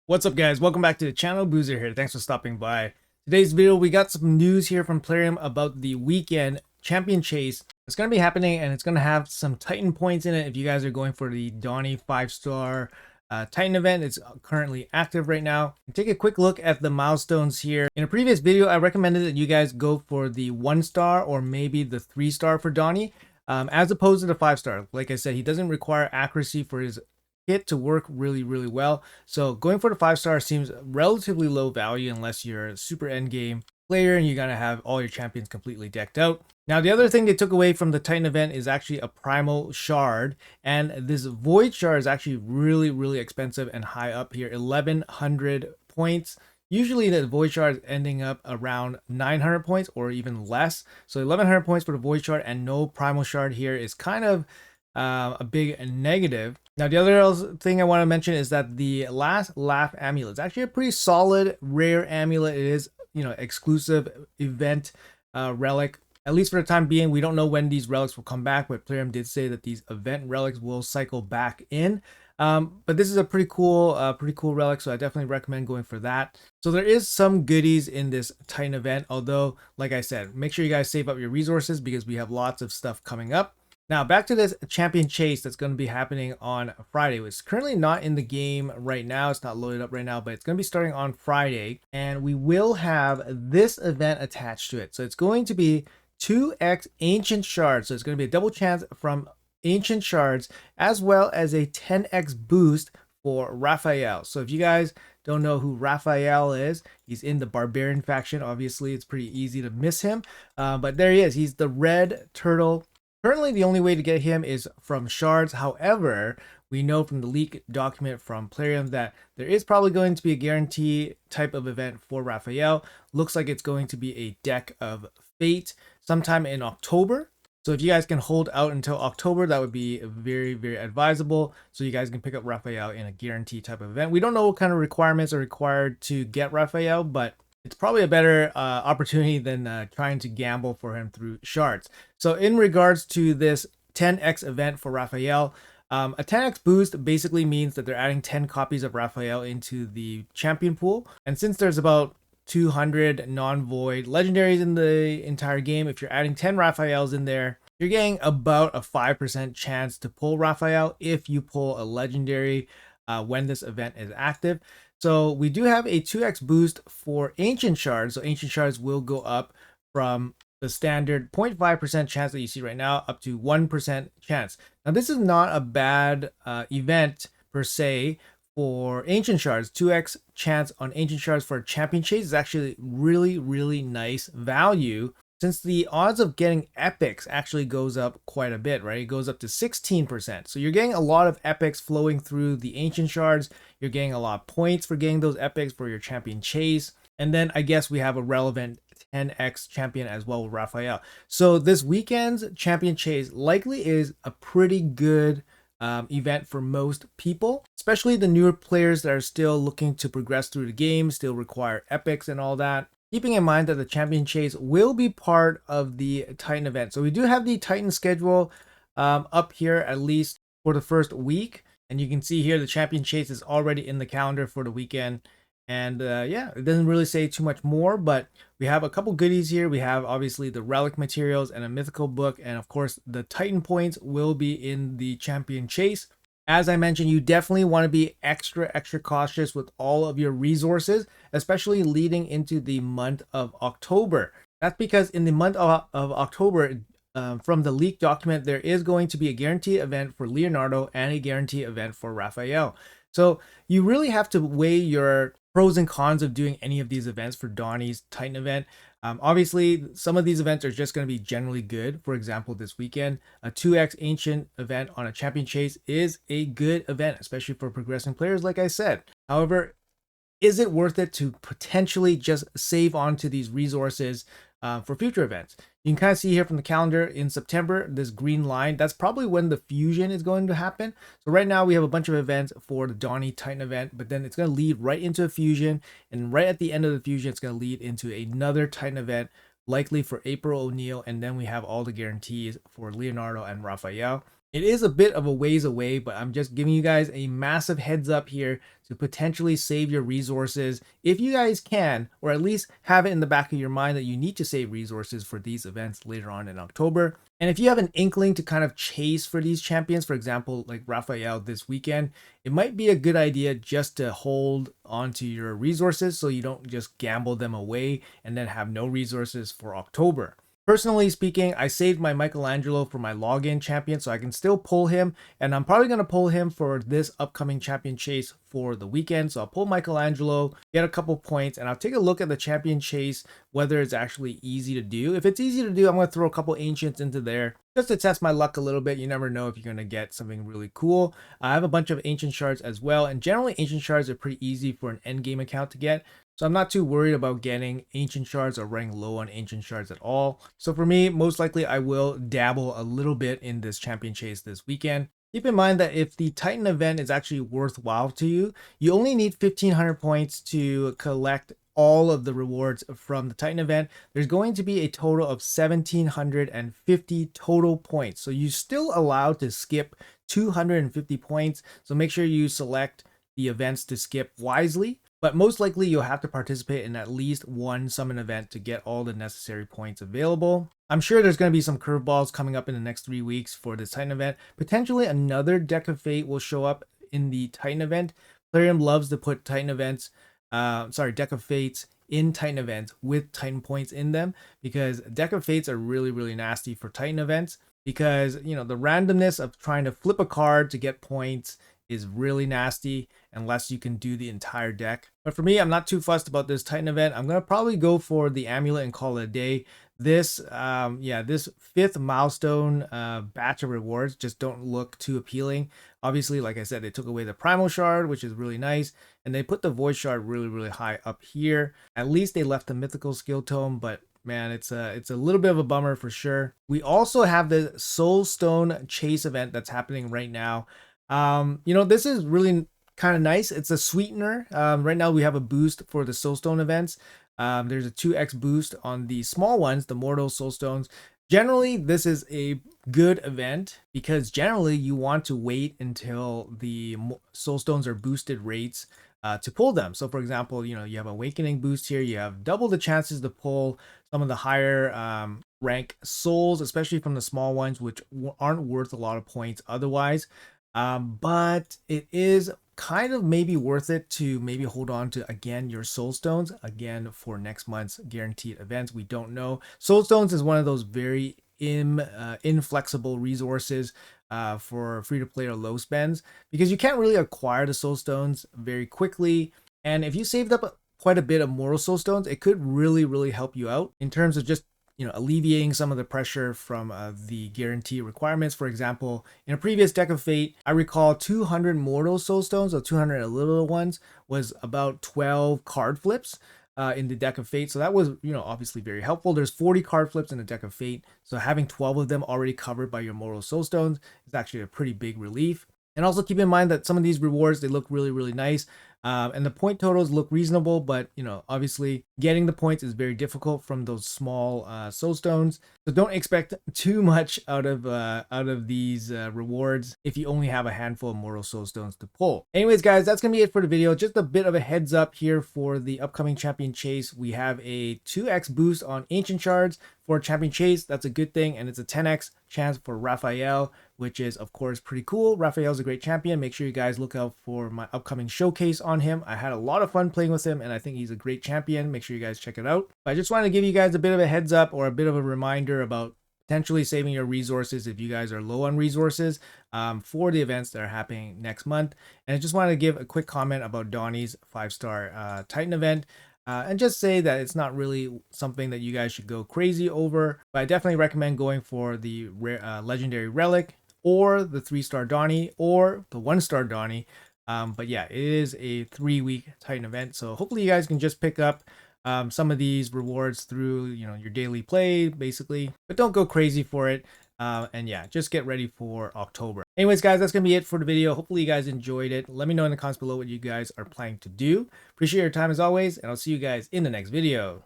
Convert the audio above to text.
What's up, guys? Welcome back to the channel. Boozer here. Thanks for stopping by. Today's video, we got some news here from Plarium about the weekend champion chase. It's going to be happening and it's going to have some Titan points in it if you guys are going for the Donnie 5-star Titan event. It's currently active right now. Take a quick look at the milestones here. In a previous video, I recommended that you guys go for the 1-star or maybe the 3-star for Donnie, as opposed to the 5-star. Like I said, he doesn't require accuracy for his hit to work really well. So going for the 5-star seems relatively low value unless you're a super end game player and you're gonna have all your champions completely decked out. Now the other thing they took away from the Titan event is actually a primal shard, and this void shard is actually really expensive and high up here, 1100 points. Usually the void shard is ending up around 900 points or even less. So 1100 points for the void shard and no primal shard here is kind of a big negative. Now the other thing I want to mention is that the last laugh amulet is actually a pretty solid rare amulet. It is, exclusive event relic, at least for the time being. We don't know when these relics will come back, but Plarium did say that these event relics will cycle back in. But this is a pretty cool relic, so I definitely recommend going for that. So there is some goodies in this Titan event, although like I said, make sure you guys save up your resources because we have lots of stuff coming up. Now back to this champion chase that's going to be happening on Friday. It's currently not in the game right now. It's not loaded up right now, but it's going to be starting on Friday. And we will have this event attached to it. So it's going to be 2x ancient shards. So it's going to be a double chance from ancient shards as well as a 10x boost for Raphael. So if you guys don't know who Raphael is, he's in the barbarian faction. Obviously, it's pretty easy to miss him. But there he is. He's the red turtle. Currently, the only way to get him is from shards. However, we know from the leak document from Plarium that there is probably going to be a guarantee type of event for Raphael. Looks like it's going to be a deck of fate sometime in October. So if you guys can hold out until October, that would be very advisable. So you guys can pick up Raphael in a guarantee type of event. We don't know what kind of requirements are required to get Raphael, but it's probably a better opportunity than trying to gamble for him through shards. So in regards to this 10x event for Raphael, a 10x boost basically means that they're adding 10 copies of Raphael into the champion pool. And since there's about 200 non-void legendaries in the entire game, if you're adding 10 Raphaels in there, you're getting about a 5% chance to pull Raphael if you pull a legendary when this event is active. So we do have a 2x boost for ancient shards. So ancient shards will go up from the standard 0.5% chance that you see right now up to 1% chance. Now this is not a bad event per se for ancient shards. 2x chance on ancient shards for a champion chase is actually really nice value, since the odds of getting epics actually goes up quite a bit, right? It goes up to 16%. So you're getting a lot of epics flowing through the ancient shards. You're getting a lot of points for getting those epics for your champion chase. And then I guess we have a relevant 10x champion as well with Raphael. So this weekend's champion chase likely is a pretty good event for most people, especially the newer players that are still looking to progress through the game, still require epics and all that. Keeping in mind that the champion chase will be part of the Titan event. So we do have the Titan schedule up here, at least for the first week. And you can see here the champion chase is already in the calendar for the weekend. And yeah, it doesn't really say too much more, but we have a couple goodies here. We have obviously the relic materials and a mythical book. And of course, the Titan points will be in the champion chase. As I mentioned, you definitely want to be extra cautious with all of your resources, especially leading into the month of October. That's because in the month of October, from the leaked document, there is going to be a guarantee event for Leonardo and a guarantee event for Raphael. So you really have to weigh your pros and cons of doing any of these events for Donnie's Titan event. Obviously, some of these events are just going to be generally good. For example, this weekend, a 2x ancient event on a champion chase is a good event, especially for progressing players, like I said. However, is it worth it to potentially just save onto these resources for future events? You can kind of see here from the calendar in September, this green line, that's probably when the fusion is going to happen. So right now we have a bunch of events for the Donnie Titan event, but then it's going to lead right into a fusion. And right at the end of the fusion, it's going to lead into another Titan event, likely for April O'Neil. And then we have all the guarantees for Leonardo and Raphael. It is a bit of a ways away, but I'm just giving you guys a massive heads up here to potentially save your resources if you guys can, or at least have it in the back of your mind that you need to save resources for these events later on in October. And if you have an inkling to kind of chase for these champions, for example, like Raphael this weekend, it might be a good idea just to hold onto your resources so you don't just gamble them away and then have no resources for October. Personally speaking, I saved my Michelangelo for my login champion, so I can still pull him, and I'm probably going to pull him for this upcoming champion chase for the weekend. So I'll pull Michelangelo, get a couple points, and I'll take a look at the champion chase, whether it's actually easy to do. If it's easy to do, I'm going to throw a couple ancients into there just to test my luck a little bit. You never know if you're going to get something really cool. I have a bunch of ancient shards as well, and generally ancient shards are pretty easy for an end game account to get. So I'm not too worried about getting ancient shards or running low on ancient shards at all. So for me, most likely I will dabble a little bit in this champion chase this weekend. Keep in mind that if the Titan event is actually worthwhile to you, you only need 1,500 points to collect all of the rewards from the Titan event. There's going to be a total of 1,750 total points. So you're still allowed to skip 250 points. So make sure you select the events to skip wisely. But most likely you'll have to participate in at least one summon event to get all the necessary points available. I'm sure there's going to be some curveballs coming up in the next 3 weeks for this Titan event. Potentially another Deck of Fate will show up in the Titan event. Plarium loves to put Titan events, Deck of Fates in Titan events with Titan points in them, because Deck of Fates are really, really nasty for Titan events, because, you know, the randomness of trying to flip a card to get points is really nasty unless you can do the entire deck. But for me, I'm not too fussed about this Titan event. I'm going to probably go for the amulet and call it a day. This this 5th milestone batch of rewards just don't look too appealing. Obviously, like I said, they took away the primal shard, which is really nice, and they put the void shard really, really high up here. At least they left the mythical skill tome, but man, it's a little bit of a bummer for sure. We also have the Soulstone chase event that's happening right now. This is really kind of nice. It's a sweetener. Right now we have a boost for the Soulstone events. There's a 2x boost on the small ones, the Mortal Soulstones. Generally, this is a good event because generally you want to wait until the Soulstones are boosted rates to pull them. So for example, you have Awakening boost here. You have double the chances to pull some of the higher rank souls, especially from the small ones, which aren't worth a lot of points otherwise. But it is kind of maybe worth it to maybe hold on to, again, your soul stones again for next month's guaranteed events. We don't know. Soul stones is one of those very inflexible resources for free to play or low spends, because you can't really acquire the soul stones very quickly. And if you saved up quite a bit of mortal soul stones, it could really, really help you out in terms of just alleviating some of the pressure from the guarantee requirements. For example, in a previous Deck of Fate, I recall 200 mortal soul stones, or 200 little ones, was about 12 card flips in the Deck of Fate. So that was, obviously very helpful. There's 40 card flips in the Deck of Fate. So having 12 of them already covered by your mortal soul stones is actually a pretty big relief. And also keep in mind that some of these rewards, they look really, really nice. And the point totals look reasonable, but obviously getting the points is very difficult from those small soul stones. So don't expect too much out of these rewards if you only have a handful of mortal soul stones to pull. Anyways, guys, that's gonna be it for the video. Just a bit of a heads up here for the upcoming champion chase. We have a 2x boost on ancient shards for champion chase. That's a good thing, and it's a 10x chance for Raphael, which is of course pretty cool. Raphael's a great champion. Make sure you guys look out for my upcoming showcase on him. I had a lot of fun playing with him, and I think he's a great champion. Make sure you guys check it out. But I just wanted to give you guys a bit of a heads up, or a bit of a reminder about potentially saving your resources if you guys are low on resources for the events that are happening next month. And I just wanted to give a quick comment about Donnie's 5-star Titan event. And just say that it's not really something that you guys should go crazy over, but I definitely recommend going for the legendary relic, or the 3-star Donnie, or the 1-star Donnie. But yeah, it is a 3-week Titan event, so hopefully you guys can just pick up some of these rewards through your daily play, basically, but don't go crazy for it. And yeah, just get ready for October. Anyways, guys, that's gonna be it for the video. Hopefully you guys enjoyed it. Let me know in the comments below what you guys are planning to do. Appreciate your time as always, and I'll see you guys in the next video.